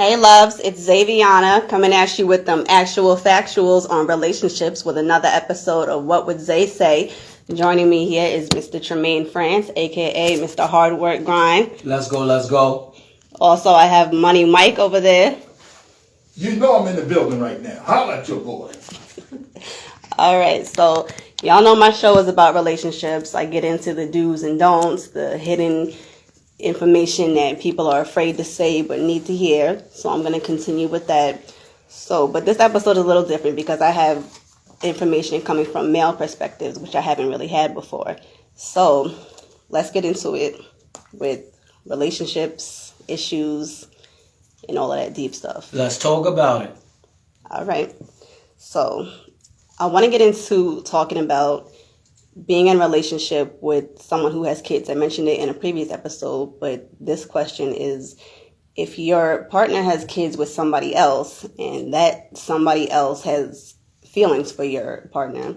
Hey loves, it's Xaviana coming at you with them actual factuals on relationships with another episode of What Would Zay Say. Joining me here is Mr. Tremaine France, aka Mr. Hard Work Grind. Let's go. Also, I have Money Mike over there. You know I'm in the building right now. Holla at your boy. Alright, so y'all know my show is about relationships. I get into the do's and don'ts, the hidden information that people are afraid to say but need to hear. So I'm going to continue with that. But this episode is a little different because I have information coming from male perspectives, which I haven't really had before. So let's get into it with relationships, issues, and all of that deep stuff. Let's talk about it. All right. So I want to get into talking about being in a relationship with someone who has kids. I mentioned it in a previous episode, but this question is, if your partner has kids with somebody else and that somebody else has feelings for your partner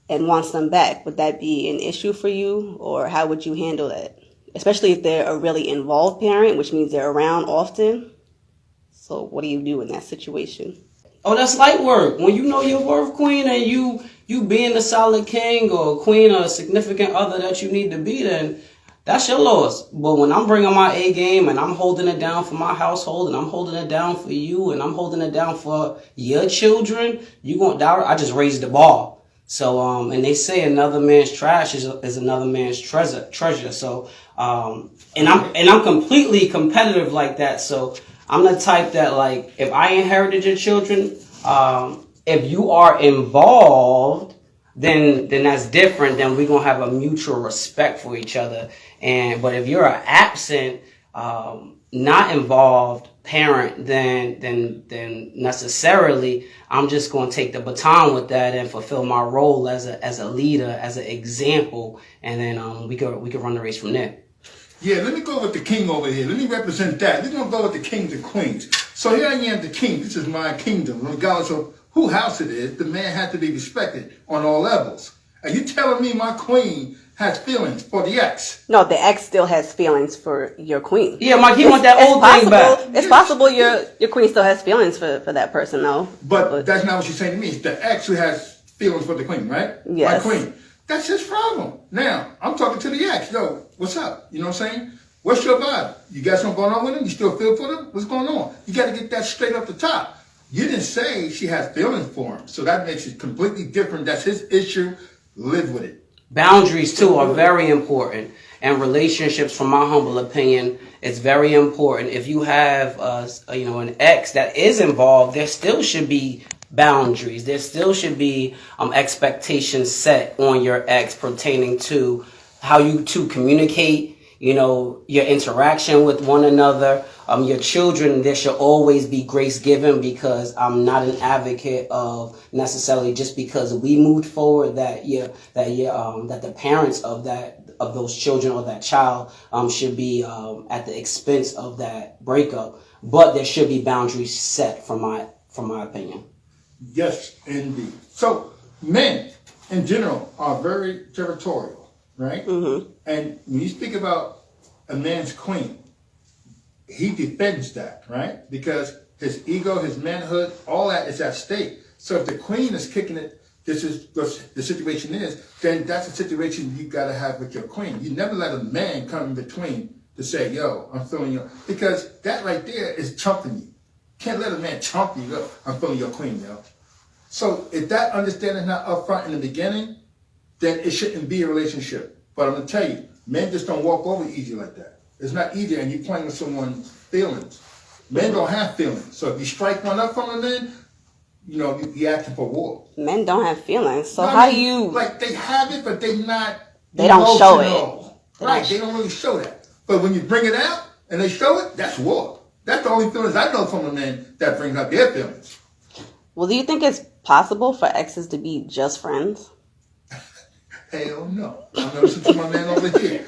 and wants them back, would that be an issue for you, or how would you handle that? Especially if they're a really involved parent, which means they're around often. So what do you do in that situation? Oh, that's light work. When you know your worth, queen, and you being the solid king or queen or a significant other that you need to be, then that's your loss. But when I'm bringing my A game and I'm holding it down for my household and I'm holding it down for you and I'm holding it down for your children, you won't doubt it. I just raised the bar. So, and they say another man's trash is another man's treasure. So, and I'm completely competitive like that. So I'm the type that, like, if I inherited your children, if you are involved, then that's different. Then we're gonna have a mutual respect for each other. But if you're an absent, not involved parent, then necessarily I'm just gonna take the baton with that and fulfill my role as a leader, as an example, and then we could run the race from there. Yeah, let me go with the king over here. Let me represent that. We're going to go with the kings and queens. So here I am, the king. This is my kingdom. Regardless of whose house it is, the man has to be respected on all levels. Are you telling me my queen has feelings for the ex? No, the ex still has feelings for your queen. Yeah, Mike, he want that old thing back. It's possible your queen still has feelings for that person, though. But that's not what she's saying to me. It's the ex who has feelings for the queen, right? Yes. My queen. That's his problem. Now, I'm talking to the ex. Yo, what's up? You know what I'm saying? What's your vibe? You got something going on with him? You still feel for them? What's going on? You got to get that straight up the top. You didn't say she has feelings for him. So that makes it completely different. That's his issue. Live with it. Boundaries, too, are very important. And relationships, from my humble opinion, it's very important. If you have an ex that is involved, there still should be boundaries. There still should be expectations set on your ex pertaining to how you two communicate, your interaction with one another. Your children, there should always be grace given, because I'm not an advocate of necessarily just because we moved forward that the parents of those children or that child should be at the expense of that breakup. But there should be boundaries set from my opinion. Yes, indeed. So men in general are very territorial, right? Mm-hmm. And when you speak about a man's queen, he defends that, right? Because his ego, his manhood, all that is at stake. So if the queen is kicking it, this is what the situation is, then that's a situation you got to have with your queen. You never let a man come in between to say, yo, I'm feeling you. Because that right there is chumping you. Can't let a man chump you. Yo, I'm feeling your queen, yo. So if that understanding is not upfront in the beginning, then it shouldn't be a relationship. But I'm going to tell you, men just don't walk over easy like that. It's not easy, and you're playing with someone's feelings. Men don't have feelings. So if you strike one up from a man, you're asking for war. Men don't have feelings. So how do you... Like, they have it, but they not... They don't show it. Right, they don't really show that. But when you bring it out and they show it, that's war. That's the only feelings I know from a man that brings up their feelings. Well, do you think it's possible for exes to be just friends? Hell no. I'm going to listen to my man over here.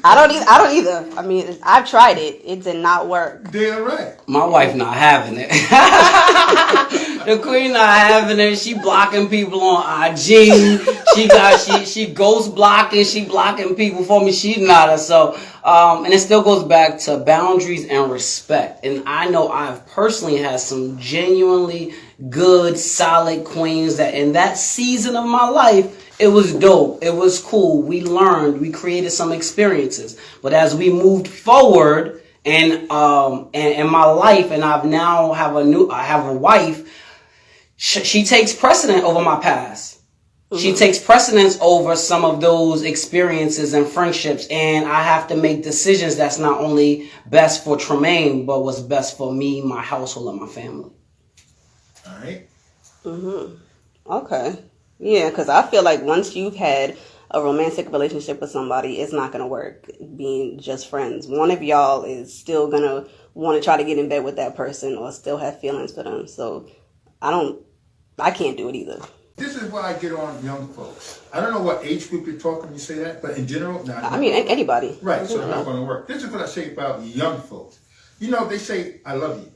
I don't either. I mean, I've tried it. It did not work. Damn right. My wife not having it. The queen not having it. She blocking people on IG. She ghost blocking. She blocking people for me. She's not a so. And it still goes back to boundaries and respect. And I know I've personally had some genuinely good, solid queens that in that season of my life, it was dope. It was cool. We learned. We created some experiences. But as we moved forward and in my life, and I have a wife, she takes precedent over my past. Mm-hmm. She takes precedence over some of those experiences and friendships, and I have to make decisions that's not only best for Tremaine, but what's best for me, my household, and my family. All right. Mm-hmm. Okay. Yeah, because I feel like once you've had a romantic relationship with somebody, it's not going to work being just friends. One of y'all is still going to want to try to get in bed with that person or still have feelings for them. So I can't do it either. This is why I get on young folks. I don't know what age group you're talking when you say that, but in general, anybody. Right, so it's not going to work. This is what I say about young folks. You know, they say, I love you.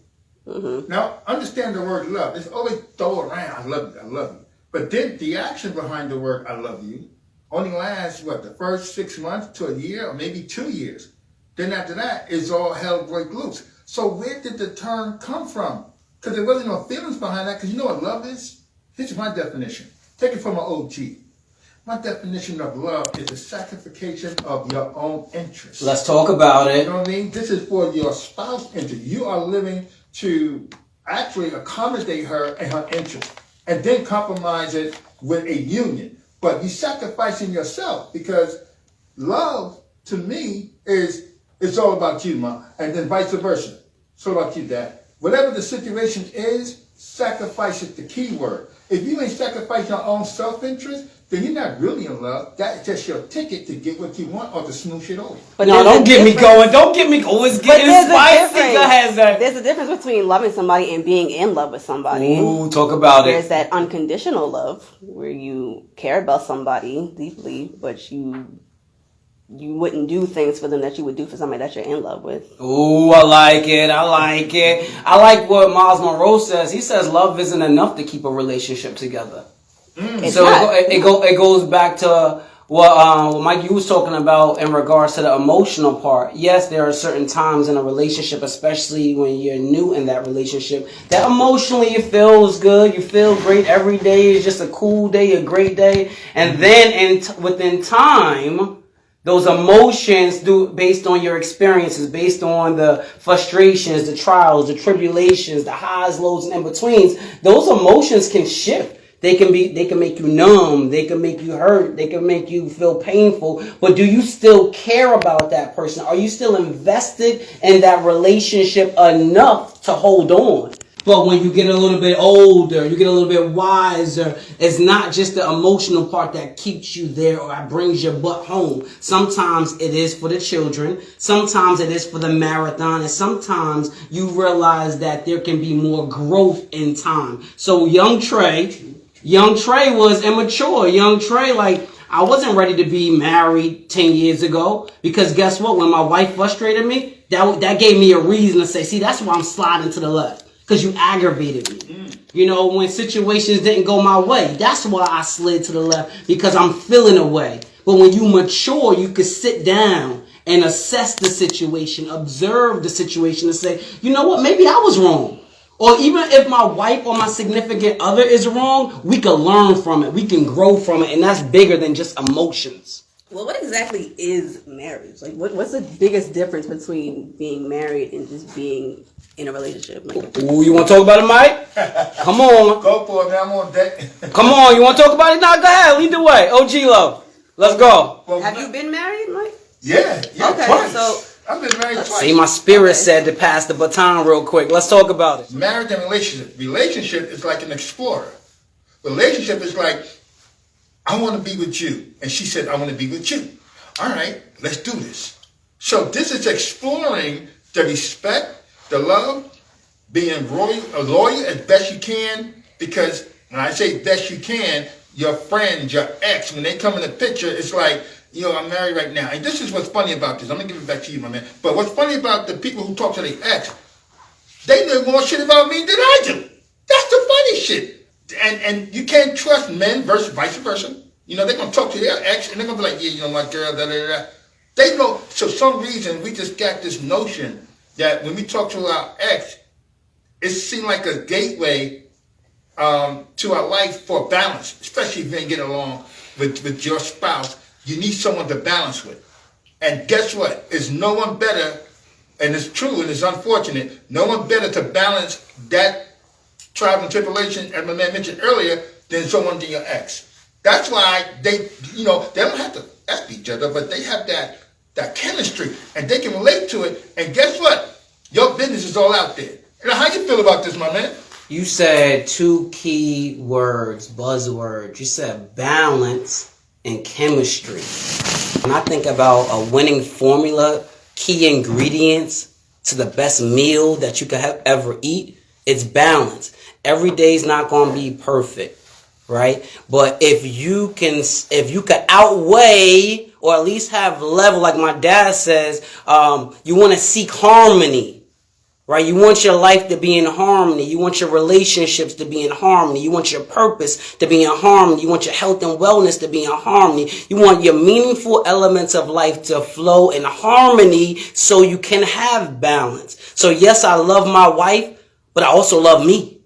Mm-hmm. Now, understand the word love. It's always throw around, I love you, I love you. But then the action behind the word I love you only lasts, the first 6 months to a year or maybe 2 years. Then after that, it's all hell break loose. So where did the term come from? Because there wasn't no feelings behind that. Because you know what love is? Here's my definition. Take it from an OG. My definition of love is the sacrification of your own interests. Let's talk about it. You know what I mean? This is for your spouse's interest. You are living to actually accommodate her and her interests, and then compromise it with a union. But you're sacrificing yourself, because love, to me, it's all about you, Mom. And then vice versa. It's all about you, Dad. Whatever the situation is, sacrifice is the key word. If you ain't sacrificing your own self-interest, then you're not really in love. That's just your ticket to get what you want or to smoosh it over. But no, don't get me going. Don't get me going. It's getting spicy. Go ahead, Zach. There's a difference between loving somebody and being in love with somebody. Ooh, talk about it. There's that unconditional love where you care about somebody deeply, but you wouldn't do things for them that you would do for somebody that you're in love with. Ooh, I like it. I like what Miles Monroe says. He says love isn't enough to keep a relationship together. So it goes back to what Mike, you was talking about in regards to the emotional part. Yes, there are certain times in a relationship, especially when you're new in that relationship, that emotionally it feels good. You feel great every day. It's just a cool day, a great day. And then within time, those emotions based on your experiences, based on the frustrations, the trials, the tribulations, the highs, lows, and in-betweens, those emotions can shift. They can make you numb. They can make you hurt. They can make you feel painful. But do you still care about that person? Are you still invested in that relationship enough to hold on? But when you get a little bit older, you get a little bit wiser, it's not just the emotional part that keeps you there or that brings your butt home. Sometimes it is for the children. Sometimes it is for the marathon. And sometimes you realize that there can be more growth in time. So young Trey was immature. Young Trey, I wasn't ready to be married 10 years ago, because guess what? When my wife frustrated me, that gave me a reason to say, see, that's why I'm sliding to the left. Because you aggravated me. You know, when situations didn't go my way, that's why I slid to the left, because I'm feeling a way. But when you mature, you can sit down and assess the situation, observe the situation, and say, you know what, maybe I was wrong. Or even if my wife or my significant other is wrong, we can learn from it. We can grow from it. And that's bigger than just emotions. Well, what exactly is marriage? What's the biggest difference between being married and just being in a relationship? Ooh, you want to talk about it, Mike? Come on. Go for it, man. I'm on deck. Come on. You want to talk about it? No, go ahead. Lead the way. OG love. Let's go. Well, have you been married, Mike? Yeah, okay, twice. So I've been married twice. See, my spirit said to pass the baton real quick. Let's talk about it. Marriage and relationship. Relationship is like an explorer. Relationship is like, I want to be with you. And she said, I want to be with you. All right, let's do this. So this is exploring the respect, the love, being loyal as best you can. Because when I say best you can, your friends, your ex, when they come in the picture, it's like, I'm married right now. And this is what's funny about this. I'm going to give it back to you, my man. But what's funny about the people who talk to their ex, they know more shit about me than I do. That's the funny shit. And you can't trust men versus vice versa. You know, they're going to talk to their ex and they're going to be like, yeah, you know, my girl, da, da, da. They know, for some reason, we just got this notion that when we talk to our ex, it seems like a gateway to our life for balance, especially if you ain't getting along with your spouse. You need someone to balance with. And guess what? There's no one better, and it's true and it's unfortunate, no one better to balance that trials and tribulation, as my man mentioned earlier, than someone than your ex. That's why they, you know, they don't have to F each other, but they have that chemistry, and they can relate to it. And guess what? Your business is all out there. And how you feel about this, my man? You said two key words, buzzwords. You said balance and chemistry. When I think about a winning formula, key ingredients to the best meal that you could have ever eat, it's balance. Every day is not going to be perfect, right? But if you can outweigh or at least have level, like my dad says, you want to seek harmony, right? You want your life to be in harmony. You want your relationships to be in harmony. You want your purpose to be in harmony. You want your health and wellness to be in harmony. You want your meaningful elements of life to flow in harmony so you can have balance. So yes, I love my wife, but I also love me.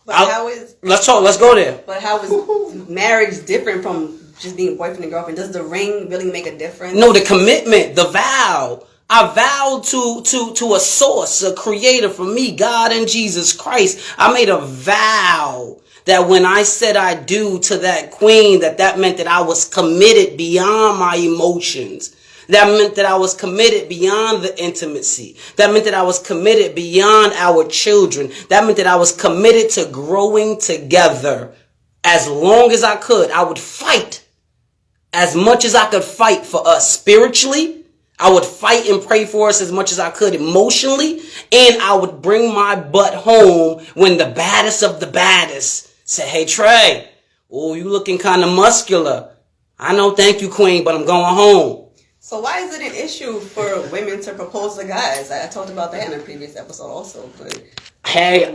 Let's go there. But how is marriage different from just being boyfriend and girlfriend? Does the ring really make a difference? No, the commitment, the vow. I vowed to a source, a creator for me, God and Jesus Christ. I made a vow that when I said I do to that queen, that meant that I was committed beyond my emotions. That meant that I was committed beyond the intimacy. That meant that I was committed beyond our children. That meant that I was committed to growing together. As long as I could, I would fight as much as I could fight for us spiritually. I would fight and pray for us as much as I could emotionally. And I would bring my butt home when the baddest of the baddest said, hey, Trey, oh, you looking kind of muscular. I know, thank you, queen, but I'm going home. So why is it an issue for women to propose to guys? I talked about that in a previous episode also. But hey,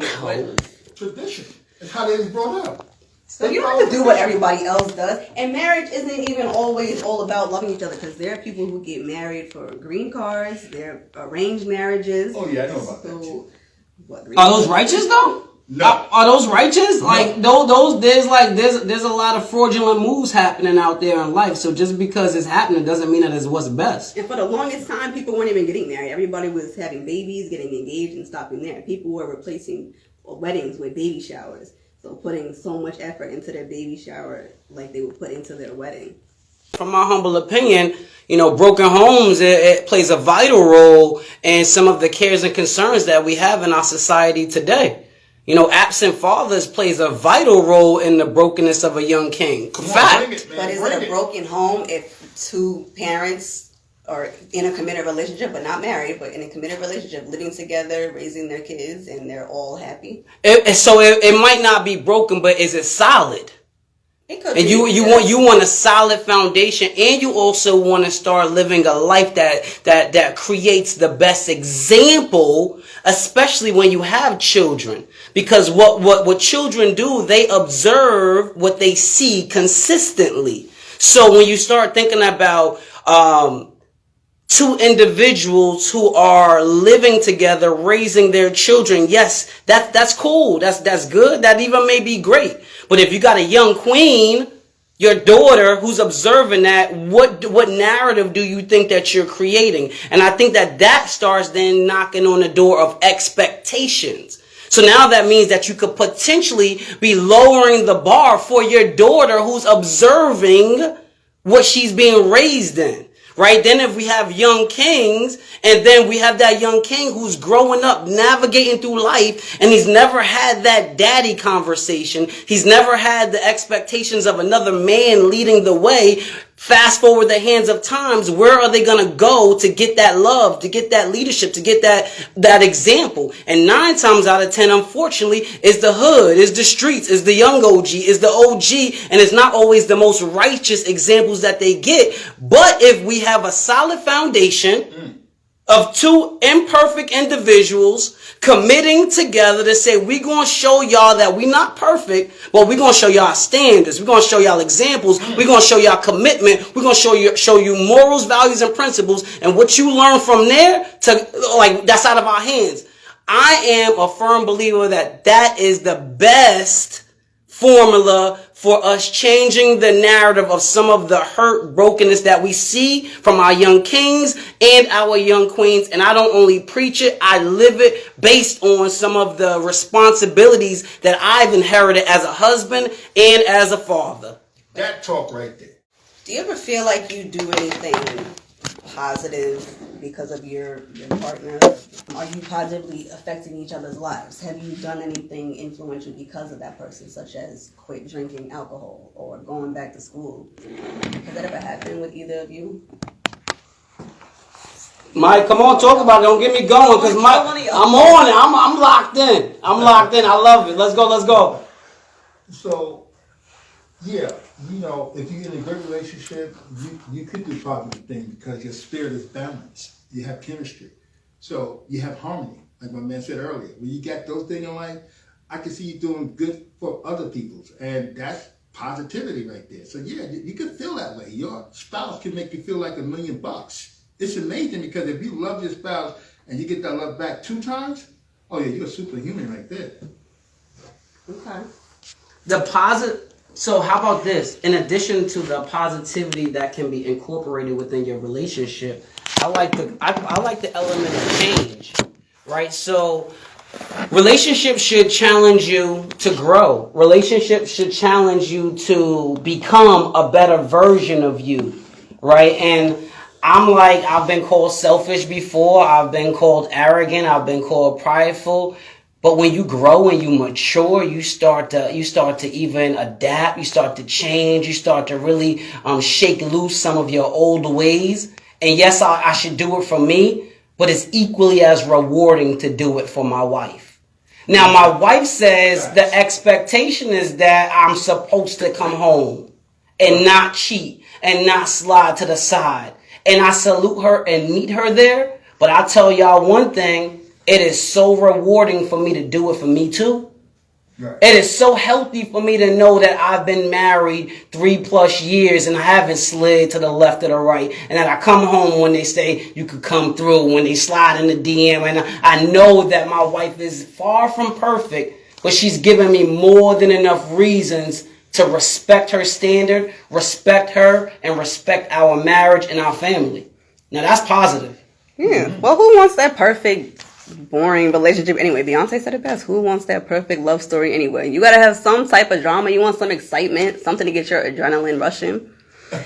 tradition. It's how they was brought up. So you don't have to do what everybody else does. And marriage isn't even always all about loving each other, because there are people who get married for green cards. There are arranged marriages. Oh yeah, I know about that. Are those righteous though? No. Are those righteous? No. Like those there's a lot of fraudulent moves happening out there in life. So just because it's happening doesn't mean that it's what's best. And for the longest time, people weren't even getting married. Everybody was having babies, getting engaged, and stopping there. People were replacing weddings with baby showers. So putting so much effort into their baby shower like they would put into their wedding. From my humble opinion, you know, broken homes, it plays a vital role in some of the cares and concerns that we have in our society today. You know, absent fathers plays a vital role in the brokenness of a young king. Fact. But is it a broken home if two parents are in a committed relationship, but not married, but in a committed relationship, living together, raising their kids, and they're all happy? It might not be broken, but is it solid? It could And be. you want a solid foundation, and you also want to start living a life that creates the best example, especially when you have children. Because what children do, they observe what they see consistently. So when you start thinking about two individuals who are living together, raising their children, yes, that's cool. That's good. That even may be great. But if you got a young queen, your daughter who's observing that, what narrative do you think that you're creating? And I think that starts then knocking on the door of expectations. So now that means that you could potentially be lowering the bar for your daughter who's observing what she's being raised in. Right? Then if we have young kings, and then we have that young king who's growing up, navigating through life, and he's never had that daddy conversation. He's never had the expectations of another man leading the way. Fast forward the hands of times, where are they going to go to get that love, to get that leadership, to get that example? And 9 times out of 10, unfortunately, is the hood, is the streets, is the young OG, is the OG, and it's not always the most righteous examples that they get. But if we have a solid foundation, of two imperfect individuals committing together to say, we're going to show y'all that we not perfect, but we're going to show y'all standards. We're going to show y'all examples. We're going to show y'all commitment. We're going to show you morals, values, and principles. And what you learn from there, that's out of our hands. I am a firm believer that is the best formula for us changing the narrative of some of the hurt, brokenness that we see from our young kings and our young queens. And I don't only preach it, I live it based on some of the responsibilities that I've inherited as a husband and as a father. That talk right there. Do you ever feel like you do anything positive because of your partner? Are you positively affecting each other's lives? Have you done anything influential because of that person, such as quit drinking alcohol or going back to school? Has that ever happened with either of you? Mike, come on, talk about it. Don't get me going, because I'm on it. I'm locked in. I'm locked in. I love it. Let's go. So, yeah, if you're in a good relationship, you could do positive things because your spirit is balanced. You have chemistry. So you have harmony, like my man said earlier. When you got those things in life, I can see you doing good for other people. And that's positivity right there. So yeah, you can feel that way. Your spouse can make you feel like $1 million. It's amazing because if you love your spouse and you get that love back 2 times, oh yeah, you're a superhuman right there. Okay. So how about this? In addition to the positivity that can be incorporated within your relationship, I like the element of change, right? So relationships should challenge you to grow. Relationships should challenge you to become a better version of you, right? And I've been called selfish before. I've been called arrogant. I've been called prideful. But when you grow and you mature, you start to even adapt. You start to change. You start to really shake loose some of your old ways. And yes, I should do it for me, but it's equally as rewarding to do it for my wife. Now, my wife says the expectation is that I'm supposed to come home and not cheat and not slide to the side. And I salute her and meet her there. But I tell y'all one thing. It is so rewarding for me to do it for me too. Right. It is so healthy for me to know that I've been married 3+ years and I haven't slid to the left or the right. And that I come home when they say you could come through, when they slide in the DM. And I know that my wife is far from perfect, but she's given me more than enough reasons to respect her standard, respect her, and respect our marriage and our family. Now that's positive. Yeah. Well, who wants that perfect, boring relationship anyway? Beyonce said it best. Who wants that perfect love story anyway? You gotta have some type of drama. You want some excitement, something to get your adrenaline rushing.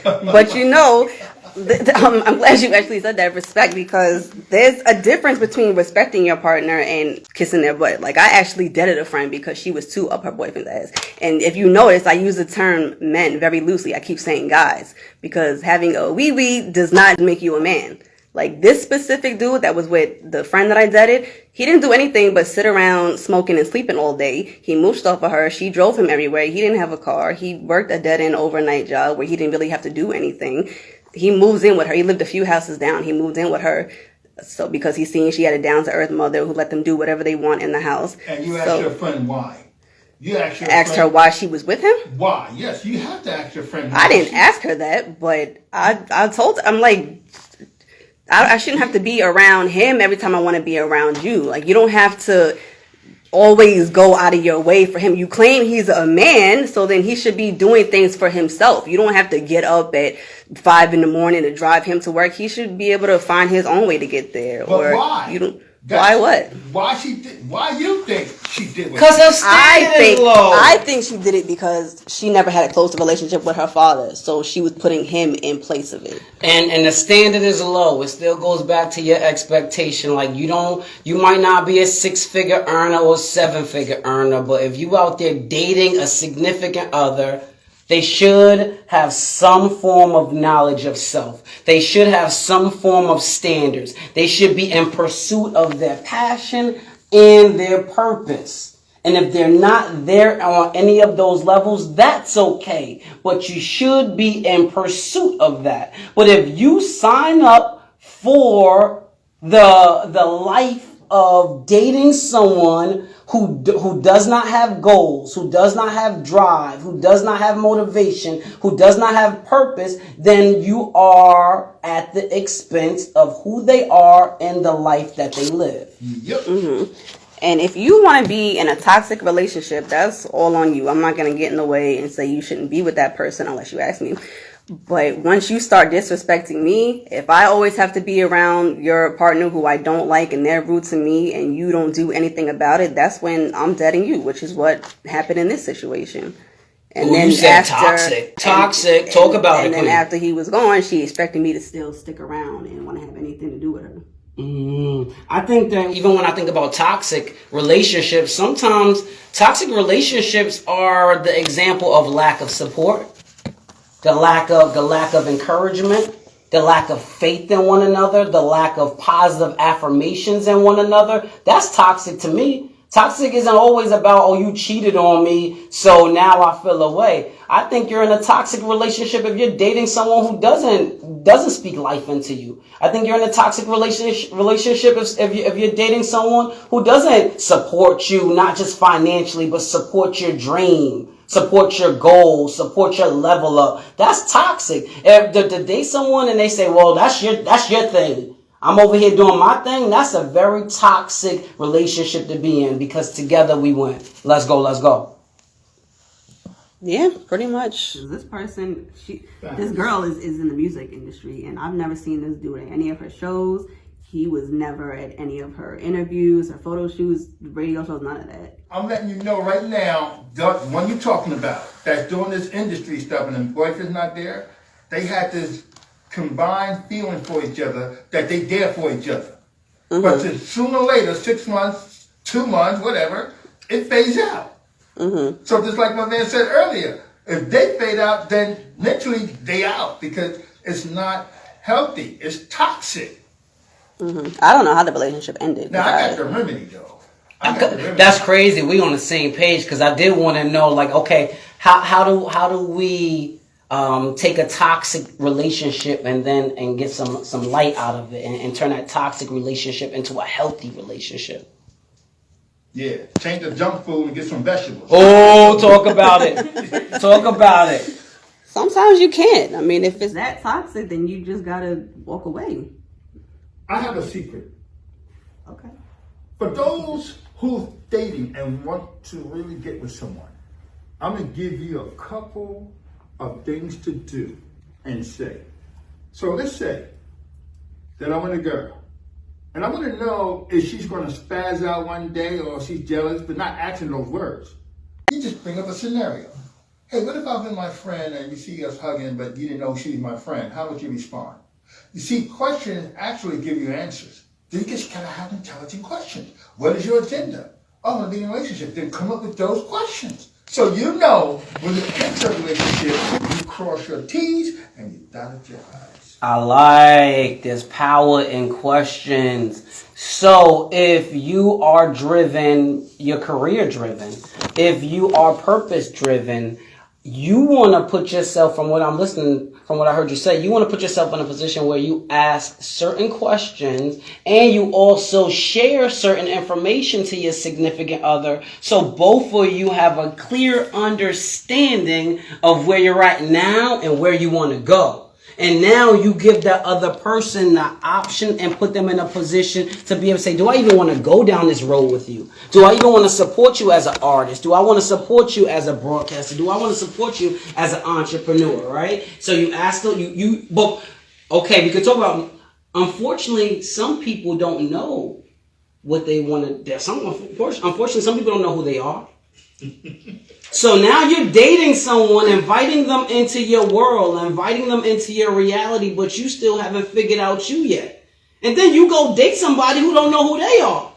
But I'm glad you actually said that, respect, because there's a difference between respecting your partner and kissing their butt. Like, I actually dated a friend because she was too up her boyfriend's ass. And if you notice, I use the term men very loosely. I keep saying guys, because having a wee-wee does not make you a man. Like, this specific dude that was with the friend that I dated, he didn't do anything but sit around smoking and sleeping all day. He mooched off of her. She drove him everywhere. He didn't have a car. He worked a dead-end overnight job where he didn't really have to do anything. He moves in with her. He lived a few houses down. He moved in with her. So because he's seen she had a down-to-earth mother who let them do whatever they want in the house. And you asked your friend why? You asked her why she was with him? Why? Yes, you have to ask your friend why. I didn't ask her that, but I told her, I'm like, I shouldn't have to be around him every time I want to be around you. Like, you don't have to always go out of your way for him. You claim he's a man, so then he should be doing things for himself. You don't have to get up at 5 a.m. to drive him to work. He should be able to find his own way to get there. But why? Why what? Why you think she did what? Because her standard is low. I think she did it because she never had a close relationship with her father, so she was putting him in place of it. And the standard is low. It still goes back to your expectation. Like, you might not be a 6-figure earner or 7-figure earner, but if you out there dating a significant other, they should have some form of knowledge of self. They should have some form of standards. They should be in pursuit of their passion and their purpose. And if they're not there on any of those levels, that's okay. But you should be in pursuit of that. But if you sign up for the life of dating someone who does not have goals, who does not have drive, who does not have motivation, who does not have purpose, then you are at the expense of who they are and the life that they live. Yep. Mm-hmm. And if you want to be in a toxic relationship, that's all on you. I'm not going to get in the way and say you shouldn't be with that person unless you ask me. But once you start disrespecting me, if I always have to be around your partner who I don't like and they're rude to me and you don't do anything about it, that's when I'm deading you, which is what happened in this situation. And then you said after, toxic. Talk about it. And then after he was gone, she expected me to still stick around and want to have anything to do with her. I think that even when I think about toxic relationships, sometimes toxic relationships are the example of lack of support. The lack of encouragement, the lack of faith in one another, the lack of positive affirmations in one another. That's toxic to me. Toxic isn't always about, oh, you cheated on me, so now I feel away. I think you're in a toxic relationship if you're dating someone who doesn't speak life into you. I think you're in a toxic relationship if you're dating someone who doesn't support you, not just financially, but support your dream. Support your goals, support your level up. That's toxic. If to date someone and they say, well, that's your thing. I'm over here doing my thing. That's a very toxic relationship to be in because together we win. Let's go. Yeah, pretty much. This person, this girl is in the music industry, and I've never seen this dude at any of her shows. He was never at any of her interviews, her photo shoots, radio shows, none of that. I'm letting you know right now, the one you're talking about, that's doing this industry stuff and the boyfriend's not there, they had this combined feeling for each other that they there for each other. Mm-hmm. But then sooner or later, 6 months, 2 months, whatever, it fades out. Mm-hmm. So just like my man said earlier, if they fade out, then mentally they out because it's not healthy. It's toxic. Mm-hmm. I don't know how the relationship ended. Now, I got the remedy, though. That's crazy. We on the same page because I did want to know, like, okay, how do we take a toxic relationship and get some light out of it and turn that toxic relationship into a healthy relationship? Yeah, change the junk food and get some vegetables. Oh, talk about it. Talk about it. Sometimes you can't. I mean, if it's that toxic, then you just gotta walk away. I have a secret. Okay. For those who's dating and want to really get with someone, I'm going to give you a couple of things to do and say. So let's say that I'm with a girl. And I want to know if she's going to spaz out one day or if she's jealous, but not asking those words. You just bring up a scenario. Hey, what if I'm with my friend and you see us hugging, but you didn't know she's my friend? How would you respond? You see, questions actually give you answers. You just gotta have intelligent questions. What is your agenda? Oh, I want to be in a relationship. Then come up with those questions. So you know when you enter a relationship, you cross your T's and you dotted your I's. I like this power in questions. So if you are driven, you're career driven, if you are purpose driven, you want to put yourself, from what I heard you say, you want to put yourself in a position where you ask certain questions and you also share certain information to your significant other. So both of you have a clear understanding of where you're at now and where you want to go. And now you give that other person the option and put them in a position to be able to say, do I even want to go down this road with you? Do I even want to support you as an artist? Do I want to support you as a broadcaster? Do I want to support you as an entrepreneur, right? So you ask them, but okay, we could talk about, unfortunately, some people don't know what they want to, unfortunately, some people don't know who they are. So now you're dating someone, inviting them into your world, inviting them into your reality, but you still haven't figured out you yet. And then you go date somebody who don't know who they are.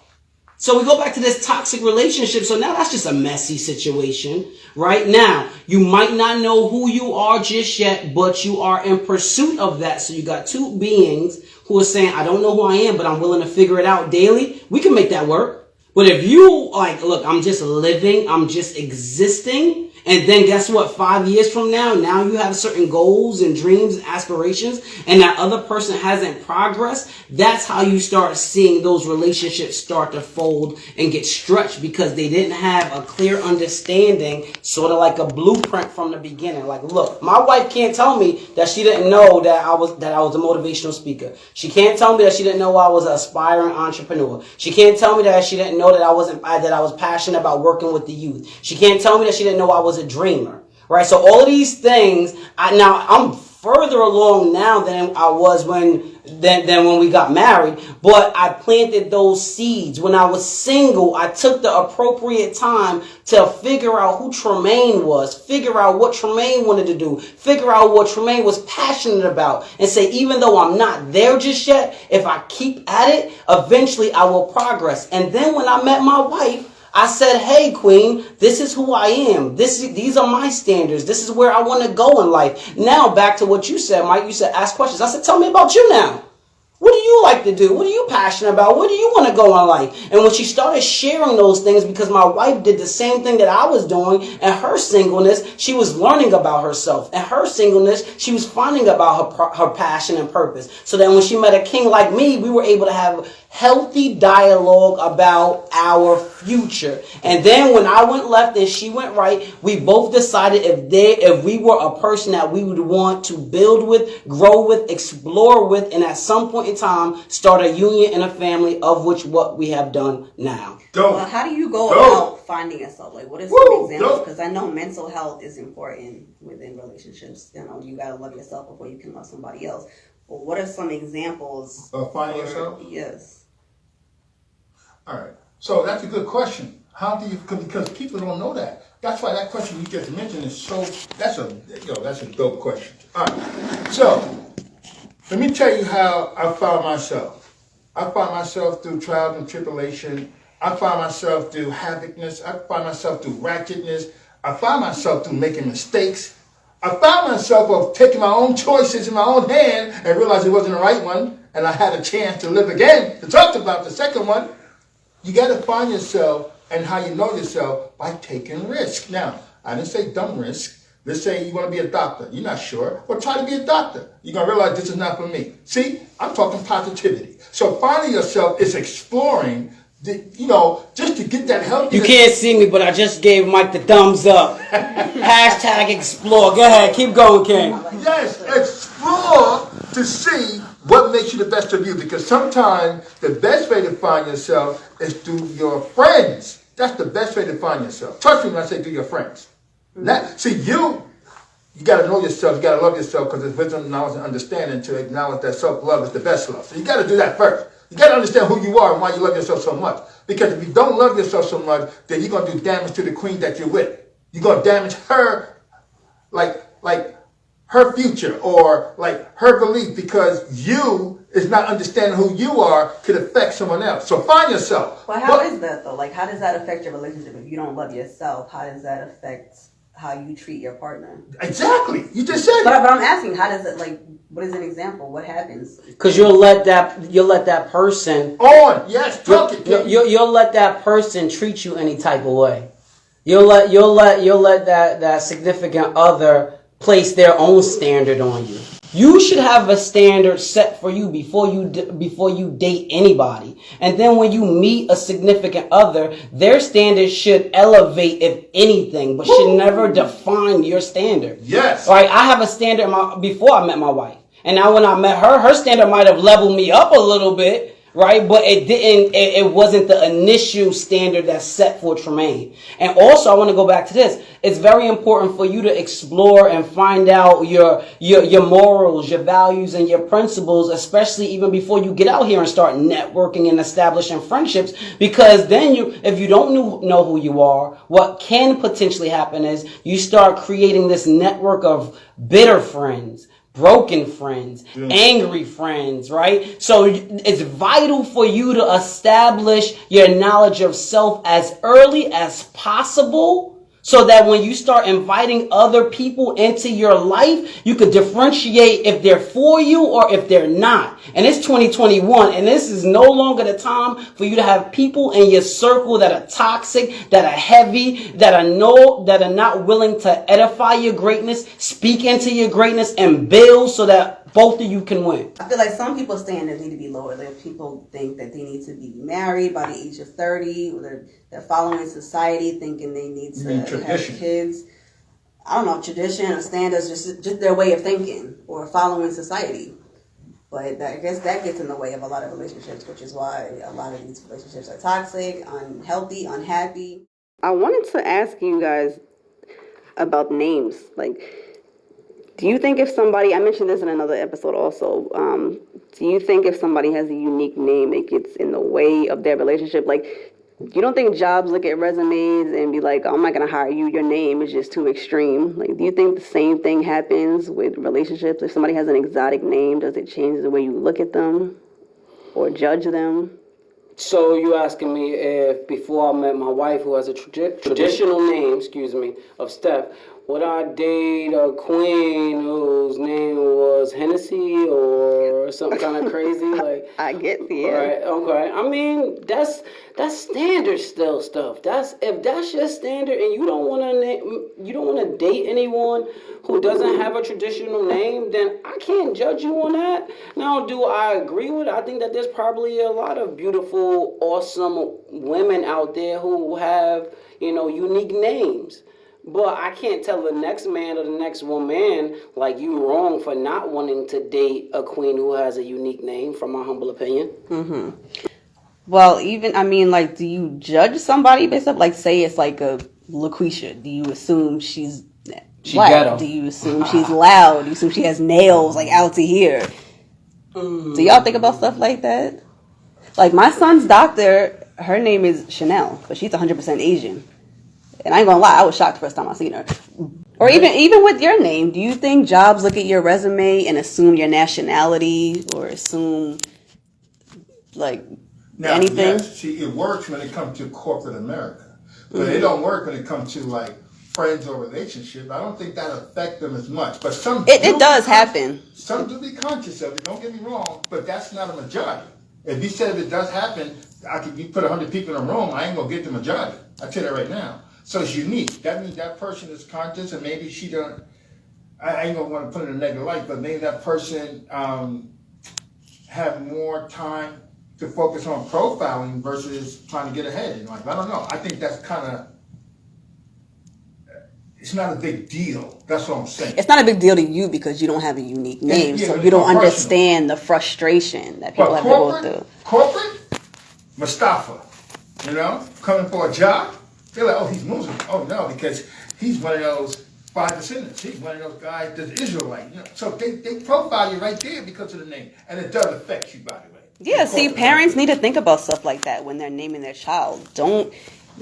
So we go back to this toxic relationship. So now that's just a messy situation. Right now, you might not know who you are just yet, but you are in pursuit of that. So you got two beings who are saying, I don't know who I am, but I'm willing to figure it out daily. We can make that work. But if you like, look, I'm just living, I'm just existing, And then guess what? 5 years from now you have certain goals and dreams and aspirations, and that other person hasn't progressed. That's how you start seeing those relationships start to fold and get stretched, because they didn't have a clear understanding, sort of like a blueprint from the beginning. Like, look, my wife can't tell me that she didn't know that I was a motivational speaker. She can't tell me that she didn't know I was an aspiring entrepreneur. She can't tell me that she didn't know that I was passionate about working with the youth. She can't tell me that she didn't know I was a dreamer, right? So all of these things, I'm further along now than I was when we got married, but I planted those seeds. When I was single, I took the appropriate time to figure out who Tremaine was, figure out what Tremaine wanted to do, figure out what Tremaine was passionate about, and say, even though I'm not there just yet, if I keep at it, eventually I will progress. And then when I met my wife, I said, hey, Queen, this is who I am. These are my standards. This is where I want to go in life. Now, back to what you said, Mike. You said, ask questions. I said, tell me about you now. What do you like to do? What are you passionate about? Where do you want to go in life? And when she started sharing those things, because my wife did the same thing that I was doing in her singleness, she was learning about herself. In her singleness, she was finding about her passion and purpose. So that when she met a king like me, we were able to have healthy dialogue about our future. And then when I went left and she went right, we both decided if we were a person that we would want to build with, grow with, explore with, and at some point in time start a union and a family, of which what we have done now. Well, how do you go about finding yourself? Like, what are some examples? Because I know mental health is important within relationships. You know, you gotta love yourself before you can love somebody else. But what are some examples of finding yourself? Yes. All right. So that's a good question. How do you? Because people don't know that. That's why that question you just mentioned is so. That's a dope question. All right. So let me tell you how I found myself. I found myself through trials and tribulation. I found myself through havocness. I found myself through ratchetness. I found myself through making mistakes. I found myself of taking my own choices in my own hand and realized it wasn't the right one, and I had a chance to live again to talk about the second one. You got to find yourself, and how you know yourself, by taking risk. Now, I didn't say dumb risk. Let's say you want to be a doctor. You're not sure. Well, try to be a doctor. You're going to realize this is not for me. See, I'm talking positivity. So finding yourself is exploring, just to get that healthy. You can't see me, but I just gave Mike the thumbs up. Hashtag explore. Go ahead. Keep going, King. Yes, explore to see what makes you the best of you. Because sometimes the best way to find yourself is through your friends. That's the best way to find yourself. Trust me when I say through your friends. You got to know yourself. You got to love yourself, because it's wisdom, knowledge, and understanding to acknowledge that self-love is the best love. So you got to do that first. You got to understand who you are and why you love yourself so much. Because if you don't love yourself so much, then you're going to do damage to the queen that you're with. You're going to damage her, like her future, or like her belief, because you is not understanding who you are could affect someone else. So find yourself. Well, how is that though? Like, how does that affect your relationship? If you don't love yourself, how does that affect how you treat your partner? Exactly. You just said it. But I'm asking, how does it, like, what is an example? What happens? Because you'll let that person on. Yes, talk it. You'll let that person treat you any type of way. You'll let that significant other place their own standard on you. You should have a standard set for you before you date anybody. And then when you meet a significant other, their standard should elevate, if anything, but should never define your standard. Yes. Right? I have a standard before I met my wife. And now when I met her standard might have leveled me up a little bit, right? But it wasn't the initial standard that's set for Tremaine. And also, I want to go back to this. It's very important for you to explore and find out your morals, your values, and your principles, especially even before you get out here and start networking and establishing friendships. Because then if you don't know who you are, what can potentially happen is you start creating this network of bitter friends, broken friends, angry friends, right? So it's vital for you to establish your knowledge of self as early as possible, So that when you start inviting other people into your life, you could differentiate if they're for you or if they're not. And it's 2021, and this is no longer the time for you to have people in your circle that are toxic, that are heavy, that are not willing to edify your greatness, speak into your greatness, and build so that both of you can win. I feel like some people's standards need to be lower. Like people think that they need to be married by the age of 30, or they're following society thinking they need to have kids. I don't know, tradition or standards, just their way of thinking or following society. But I guess that gets in the way of a lot of relationships, which is why a lot of these relationships are toxic, unhealthy, unhappy. I wanted to ask you guys about names. Like, do you think if somebody, I mentioned this in another episode also, do you think if somebody has a unique name, it gets in the way of their relationship? Like, you don't think jobs look at resumes and be like, oh, I'm not going to hire you, your name is just too extreme? Like, do you think the same thing happens with relationships? If somebody has an exotic name, does it change the way you look at them or judge them? So you asking me if before I met my wife, who has a traditional name, of Steph, would I date a queen whose name was Hennessy or something kind of crazy? Like, I get the right, okay. I mean, that's standard still stuff. If that's your standard, and you don't want to date anyone who doesn't have a traditional name, then I can't judge you on that. Now, do I agree with it? I think that there's probably a lot of beautiful, awesome women out there who have, unique names. But I can't tell the next man or the next woman, like, you wrong for not wanting to date a queen who has a unique name, from my humble opinion. Mm-hmm. Well, do you judge somebody based up, like, say it's like a LaQuisha? Do you assume she's black? Ghetto. Do you assume she's loud? Do you assume she has nails, like, out to here? Do y'all think about stuff like that? Like, my son's doctor, her name is Chanel, but she's 100% Asian. And I ain't gonna lie, I was shocked the first time I seen her. Or even with your name, do you think jobs look at your resume and assume your nationality or assume, like, anything? Yes, see, it works when it comes to corporate America, but it don't work when it comes to, like, friends or relationships. I don't think that affects them as much. But some it does happen. Some do be conscious of it. Don't get me wrong, but that's not a majority. If you said if it does happen, you put 100 people in a room, I ain't gonna get the majority. I tell you that right now. So it's unique. That means that person is conscious, and maybe she don't. I ain't gonna want to put it in a negative light, but maybe that person have more time to focus on profiling versus trying to get ahead in life. I don't know. I think that's kind of. It's not a big deal. That's what I'm saying. It's not a big deal to you because you don't have a unique name, so you don't understand the frustration that people have to go through. Corporate, Mustafa, coming for a job. They're like, oh, he's Muslim. Oh, no, because he's one of those 5 descendants. He's one of those guys that's Israelite. So they profile you right there because of the name. And it does affect you, by the way. Yeah, see, parents need to think about stuff like that when they're naming their child. Don't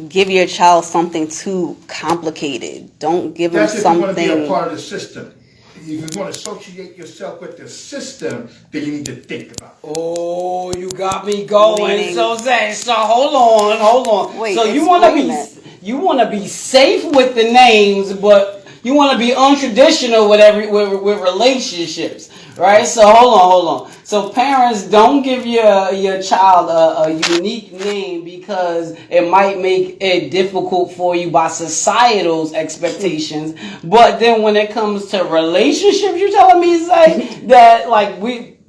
give your child something too complicated. Don't give them something. That's if you want to be a part of the system. If you want to associate yourself with the system, then you need to think about it. Oh, you got me going. So hold on. Wait, so you want to be safe with the names, but you want to be untraditional with relationships, right? So hold on. So parents, don't give your child a unique name because it might make it difficult for you by societal's expectations. But then when it comes to relationships, you're telling me that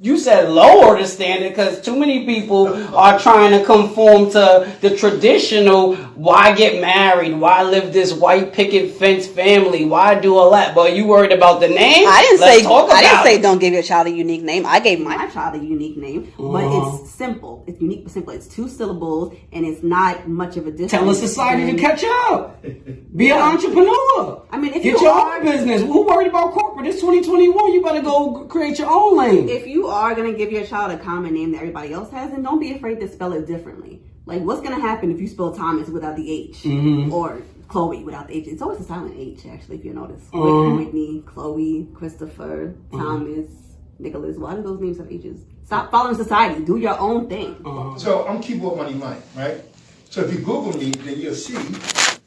you said lower the standard because too many people are trying to conform to the traditional. Why get married? Why live this white picket fence family? Why do all that? But you worried about the name? I didn't say don't give your child a unique name. I gave my child a unique name, but it's simple. It's unique but simple. It's 2 syllables and it's not much of a difference. Tell the society to catch up. Be an entrepreneur. I mean, if get your own business. Who worried about corporate? It's 2021. You better go create your own lane. If you are going to give your child a common name that everybody else has, then don't be afraid to spell it differently. Like, what's going to happen if you spell Thomas without the H? Mm-hmm. Or Chloe without the H? It's always a silent H, actually, if you notice. Mm-hmm. Whitney, Chloe, Christopher, Thomas, Nicholas. Why do those names have H's? Stop following society. Do your own thing. So I'm keyboard money, right? So if you Google me, then you'll see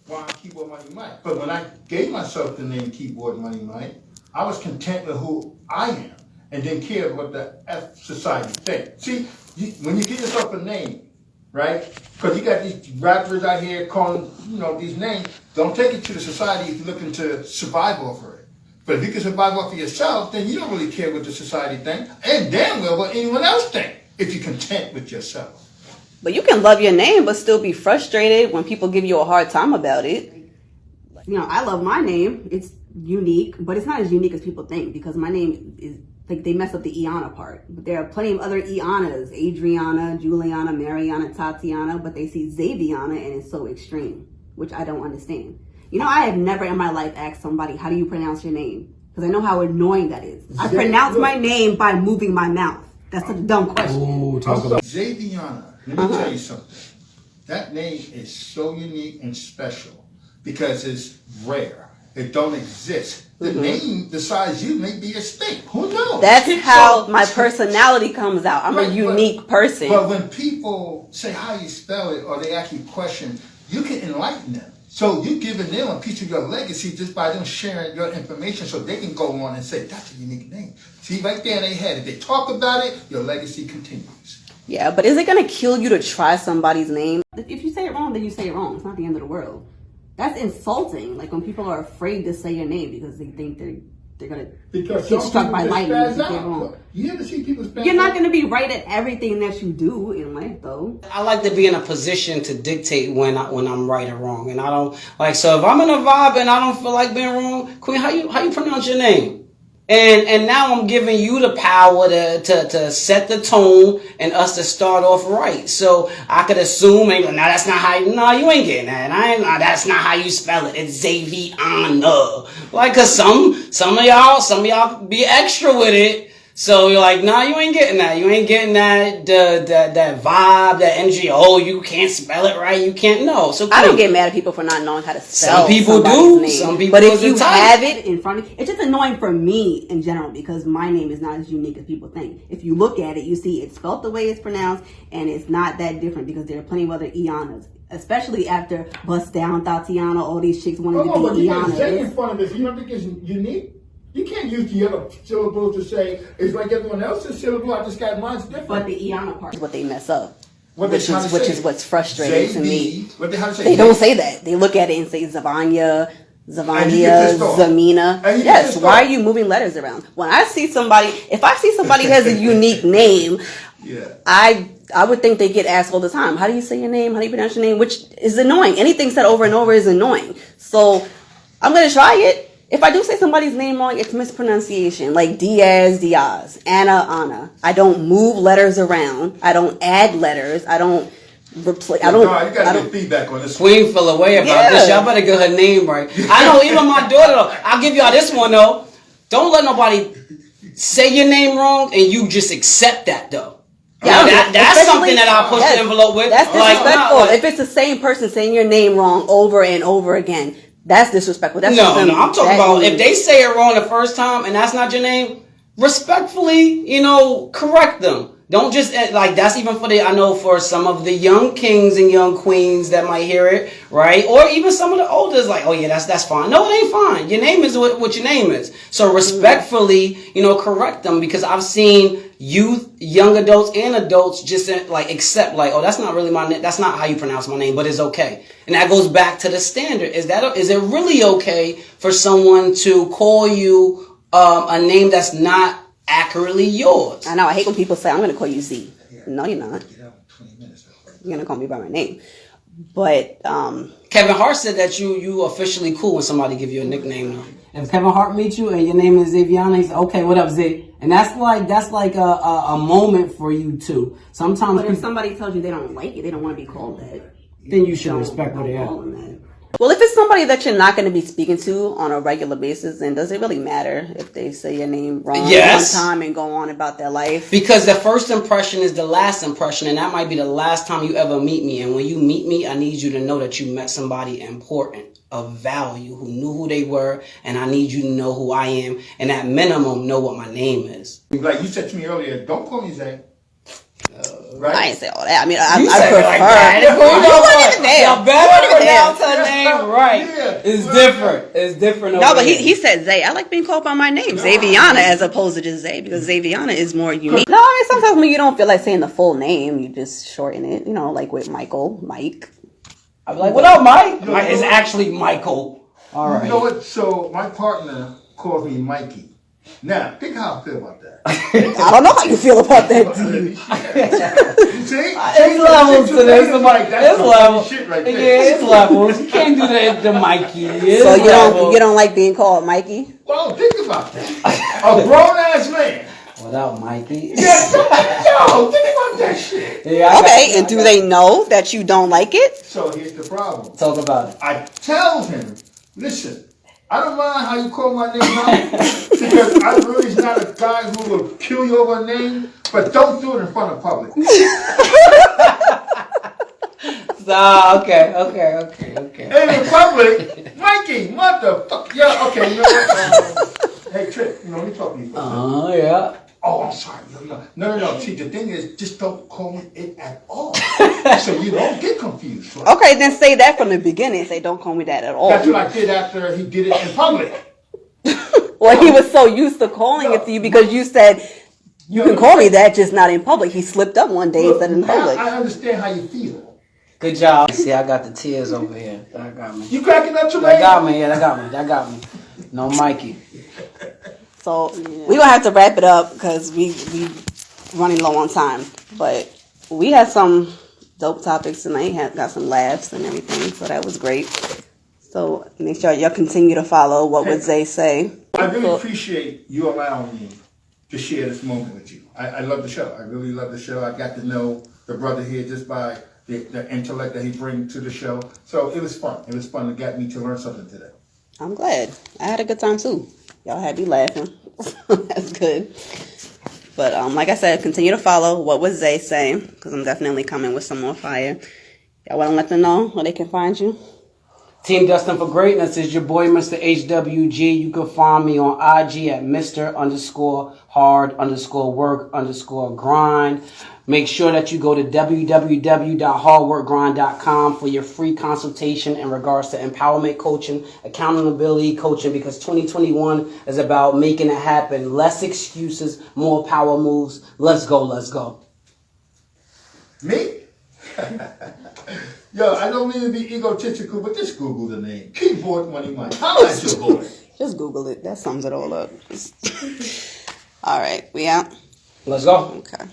Juan Keyboard Money Mike. But when I gave myself the name Keyboard Money Mike, I was content with who I am and didn't care what the F society thinks. See, when you give yourself a name, right? Because you got these rappers out here calling, these names. Don't take it to the society if you're looking to survive off of it. But if you can survive off of yourself, then you don't really care what the society thinks, and damn well what anyone else thinks, if you're content with yourself. But you can love your name, but still be frustrated when people give you a hard time about it. I love my name. It's unique, but it's not as unique as people think, because my name is, like, they mess up the Iana part. But there are plenty of other Ianas, Adriana, Juliana, Mariana, Tatiana, but they see Xaviana and it's so extreme, which I don't understand. I have never in my life asked somebody, how do you pronounce your name? Because I know how annoying that is. I pronounce my name by moving my mouth. That's such a dumb question. Ooh, talk about Xaviana. Let me tell you something. That name is so unique and special because it's rare. It don't exist. The name besides you may be extinct. Who knows? That's how my personality comes out. I'm a unique person. But when people say how you spell it or they ask you questions, you can enlighten them. So you're giving them a piece of your legacy just by them sharing your information so they can go on and say, that's a unique name. See, right there in their head, if they talk about it, your legacy continues. Yeah, but is it going to kill you to try somebody's name? If you say it wrong, then you say it wrong. It's not the end of the world. That's insulting. Like when people are afraid to say your name because they think they're going to get struck by lightning if you say it wrong. You ever see people spaz You're not going to be right at everything that you do in life, though. I like to be in a position to dictate when I'm right or wrong, and I don't like. So if I'm in a vibe and I don't feel like being wrong, Queen, how you pronounce your name? And now I'm giving you the power to set the tone and us to start off right. So I could assume, no, that's not how. No, you ain't getting that. That's not how you spell it. It's Xaviana. Like, cause some of y'all be extra with it. So you're like, nah, you ain't getting that. You ain't getting that vibe, that energy. Oh, you can't spell it right. You can't know. So I don't get mad at people for not knowing how to spell. Some people do. Name. Some people. But if you have it in front of you, it's just annoying for me in general because my name is not as unique as people think. If you look at it, you see it's spelled the way it's pronounced, and it's not that different because there are plenty of other Ianas. Especially after Bust Down Tatiana, all these chicks wanted to be Iana. Say in front of it, you don't think it's unique? You can't use the other syllables to say it's like everyone else's syllable. I just got mine's different. But the Iana part is what they mess up. Which is what's frustrating to me. They don't say that. They look at it and say Zavanya, Zamina. Yes. Why are you moving letters around? When I see somebody, if I see somebody has a unique name, I would think they get asked all the time. How do you say your name? How do you pronounce your name? Which is annoying. Anything said over and over is annoying. So I'm gonna try it. If I do say somebody's name wrong, it's mispronunciation. Like Diaz, Anna. I don't move letters around. I don't add letters. I don't replace. You got to get feedback on this. Queen feel away about this. Y'all better get her name right. I know, even my daughter. I'll give y'all this one though. Don't let nobody say your name wrong, and you just accept that though. Yeah, that's something that I'll push the envelope with. That's disrespectful. If it's the same person saying your name wrong over and over again. That's disrespectful. That's no. I'm talking about if they say it wrong the first time and that's not your name, respectfully, correct them. Don't just like that's even for I know for some of the young kings and young queens that might hear it, right? Or even some of the elders like, oh yeah, that's fine. No, it ain't fine. Your name is what your name is. So respectfully, correct them because I've seen youth, young adults, and adults just accept oh, that's not really my name. That's not how you pronounce my name, but it's okay. And that goes back to the standard. Is it really okay for someone to call you a name that's not accurately yours? I know. I hate when people say, I'm going to call you Z. No, you're not. You're going to call me by my name. But Kevin Hart said that you officially cool when somebody give you a nickname now. If Kevin Hart meets you and your name is Xaviana, he's okay, what up, Z? And that's like a moment for you too. Sometimes if somebody tells you they don't like it, they don't want to be called that, then you should respect what they are. Well, if it's somebody that you're not going to be speaking to on a regular basis, then does it really matter if they say your name wrong one time and go on about their life? Because the first impression is the last impression, and that might be the last time you ever meet me. And when you meet me, I need you to know that you met somebody important, of value, who knew who they were, and I need you to know who I am, and at minimum, know what my name is. Like you said to me earlier, don't call me Zay. right? I ain't say all that. I mean, I said prefer. it like that. Y'all better pronounce her name right. Yeah. It's different. It's different. No, over but here. he said Zay. I like being called by my name, Zaviana, as opposed to just Zay, because Zaviana is more unique. No, I mean, sometimes when you don't feel like saying the full name, you just shorten it. You know, like with Michael, Mike. I'm like, what up, Mike? Mike is actually Michael. All right. You know what? So my partner calls me Mikey. Now, think how I feel about that. I don't know how you feel about that, dude. See? It's levels to this. Like, that's It's levels. shit right there. Yeah, it's levels. You can't do that to Mikey. It's So levels. you don't like being called Mikey? Well, think about that. A grown-ass man. Without Mikey. Yeah, yo, think about that shit. Yeah, Okay, and do they know that you don't like it? So here's the problem. Talk about it. I tell him, listen, I don't mind how you call my name out because I really is not a guy who will kill you over a name, but don't do it in front of public. Okay. And in public, Mikey, motherfucker. Yeah, okay, you know what? Hey, Tripp, let me talk to you for a second. Oh, yeah. Oh, I'm sorry. No. See, the thing is, just don't call me it at all. So you don't get confused. Right? Okay, then say that from the beginning. Say, don't call me that at all. That's what I did after he did it in public. Well, he was so used to calling it to you because you said, you can call me that, just not in public. He slipped up one day and said in public. I understand how you feel. Good job. See, I got the tears over here. That got me. You cracking up, Tremaine? That got me. Yeah, that got me. No Mikey. So we're gonna have to wrap it up because we running low on time. But we had some dope topics tonight. Got some laughs and everything, so that was great. So make sure y'all continue to follow What Would Zay Say. I really appreciate you allowing me to share this moment with you. I love the show. I really love the show. I got to know the brother here just by the intellect that he brings to the show. So it was fun. It was fun to get me to learn something today. I'm glad. I had a good time too. Y'all had me laughing. That's good. But like I said, continue to follow What Would Zay Say, because I'm definitely coming with some more fire. Y'all want to let them know where they can find you? Team Destined for Greatness is your boy, Mr. HWG. You can find me on IG at Mr_hard_work_grind. Make sure that you go to www.hardworkgrind.com for your free consultation in regards to empowerment coaching, accountability coaching, because 2021 is about making it happen. Less excuses, more power moves. Let's go. Me? Yo, I don't mean to be egotistical, but just Google the name. Keyboard Money Mike. How is your boy? Just Google it. That sums it all up. All right, we out. Let's go. Okay.